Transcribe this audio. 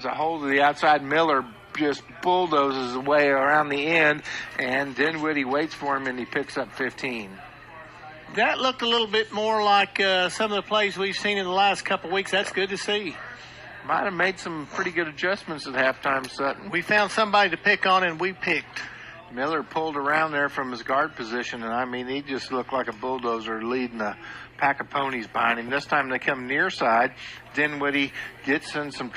There's a hold of the outside. Miller just bulldozes away around the end, and Dinwiddie waits for him, and he picks up 15. That looked a little bit more like some of the plays we've seen in the last couple of weeks. That's good to see. Might have made some pretty good adjustments at halftime, Sutton. We found somebody to pick on, and we picked. Miller pulled around there from his guard position, and, I mean, he just looked like a bulldozer leading a pack of ponies behind him. This time they come near side. Dinwiddie gets in some